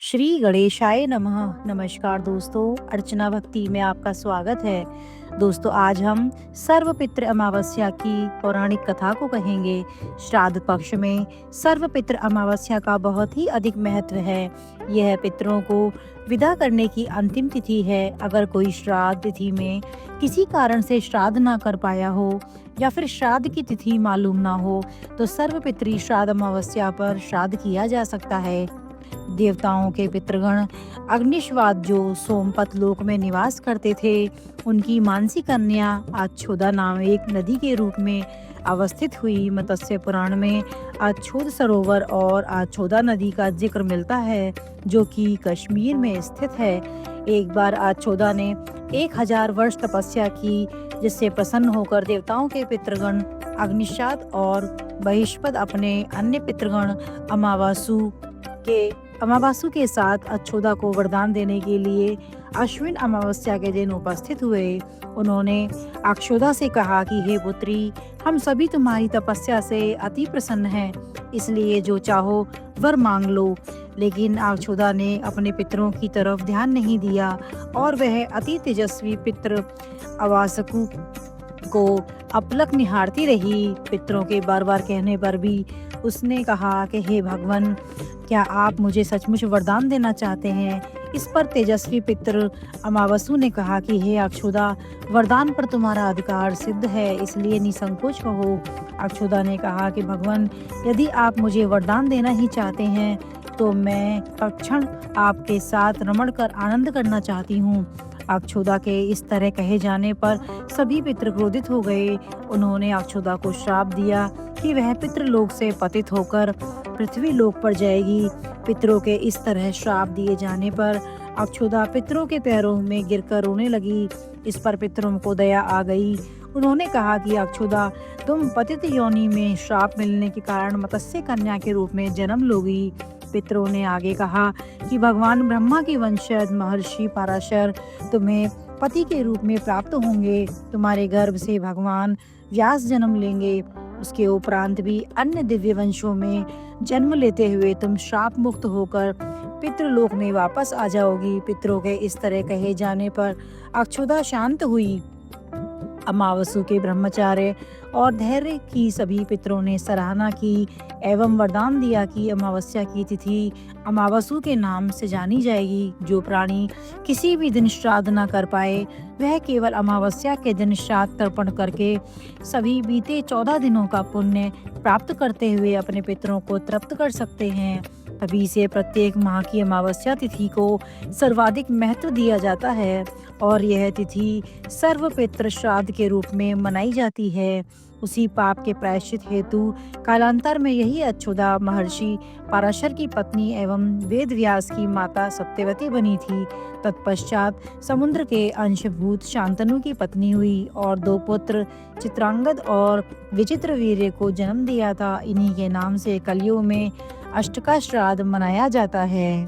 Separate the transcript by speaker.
Speaker 1: श्री गणेशाय नमः। नमस्कार दोस्तों, अर्चना भक्ति में आपका स्वागत है। दोस्तों, आज हम सर्वपितृ अमावस्या की पौराणिक कथा को कहेंगे। श्राद्ध पक्ष में सर्वपितृ अमावस्या का बहुत ही अधिक महत्व है। यह पितरों को विदा करने की अंतिम तिथि है। अगर कोई श्राद्ध तिथि में किसी कारण से श्राद्ध ना कर पाया हो या फिर श्राद्ध की तिथि मालूम ना हो, तो सर्वपितृ श्राद्ध अमावस्या पर श्राद्ध किया जा सकता है। देवताओं के पितृगण अग्निश्वाद जो सोमपत लोक में निवास करते थे, उनकी मानसी कन्या आच्छोदा नाम एक नदी के रूप में अवस्थित हुई। मत्स्य पुराण में आच्छोद सरोवर और आच्छोदा नदी का जिक्र मिलता है, जो कि कश्मीर में स्थित है। एक बार आच्छोदा ने 1000 वर्ष तपस्या की, जिससे प्रसन्न होकर देवताओं के पितृगण अग्निशाद और बहिष्पद अपने अन्य पितृगण अमावासु के साथ अच्छोदा को वरदान देने के लिए अश्विन अमावस्या के दिन उपस्थित हुए। उन्होंने अक्षोदा से कहा कि हे पुत्री, हम सभी तुम्हारी तपस्या से अति प्रसन्न हैं, इसलिए जो चाहो वर मांग लो। लेकिन अक्षोदा ने अपने पितरों की तरफ ध्यान नहीं दिया और वह अति तेजस्वी पितृ अवासकु को अपलक निहारती रही। पितरों के बार बार कहने पर भी उसने कहा कि हे भगवान, क्या आप मुझे सचमुच वरदान देना चाहते हैं? इस पर तेजस्वी पितृ अमावसु ने कहा कि हे अक्षुदा, वरदान पर तुम्हारा अधिकार सिद्ध है, इसलिए निसंकोच कहो। अक्षुदा ने कहा कि भगवान, यदि आप मुझे वरदान देना ही चाहते हैं तो मैं तत्क्षण आपके साथ रमण कर आनंद करना चाहती हूँ। अक्षुदा के इस तरह कहे जाने पर सभी पितृ क्रोधित हो गए। उन्होंने अक्षुदा को श्राप दिया कि वह पितृलोक से पतित होकर पृथ्वी लोक पर जाएगी। पितरों के इस तरह श्राप दिए जाने पर अक्षुदा पितरों के पैरों में गिरकर रोने लगी। इस पर पितरों को दया आ गई। उन्होंने कहा कि अक्षुदा, तुम पतित योनि में श्राप मिलने के कारण मत्स्य कन्या के रूप में जन्म लोगी। पितरों ने आगे कहा कि भगवान ब्रह्मा की वंशज महर्षि पराशर तुम्हें पति के रूप में प्राप्त होंगे। तुम्हारे गर्भ से भगवान व्यास जन्म लेंगे। उसके उपरांत भी अन्य दिव्य वंशों में जन्म लेते हुए तुम श्राप मुक्त होकर पितृलोक में वापस आ जाओगी। पितरों के इस तरह कहे जाने पर अक्षुदा शांत हुई। अमावसु के ब्रह्मचार्य और धैर्य की सभी पितरों ने सराहना की एवं वरदान दिया कि अमावस्या की तिथि अमावसु के नाम से जानी जाएगी। जो प्राणी किसी भी दिन श्राद्ध न कर पाए, वह केवल अमावस्या के दिन श्राद्ध तर्पण करके सभी बीते 14 दिनों का पुण्य प्राप्त करते हुए अपने पितरों को तृप्त कर सकते हैं। तभी से प्रत्येक माह की अमावस्या तिथि को सर्वाधिक महत्व दिया जाता है और यह तिथि सर्वपितृ श्राद्ध के रूप में मनाई जाती है। उसी पाप के प्रायश्चित हेतु कालांतर में यही अच्छुदा महर्षि पराशर की पत्नी एवं वेद व्यास की माता सत्यवती बनी थी। तत्पश्चात समुद्र के अंशभूत शांतनु की पत्नी हुई और 2 पुत्र चित्रांगद और विचित्र वीर्य को जन्म दिया था। इन्हीं के नाम से कलयुग में अष्टका श्राद्ध मनाया जाता है।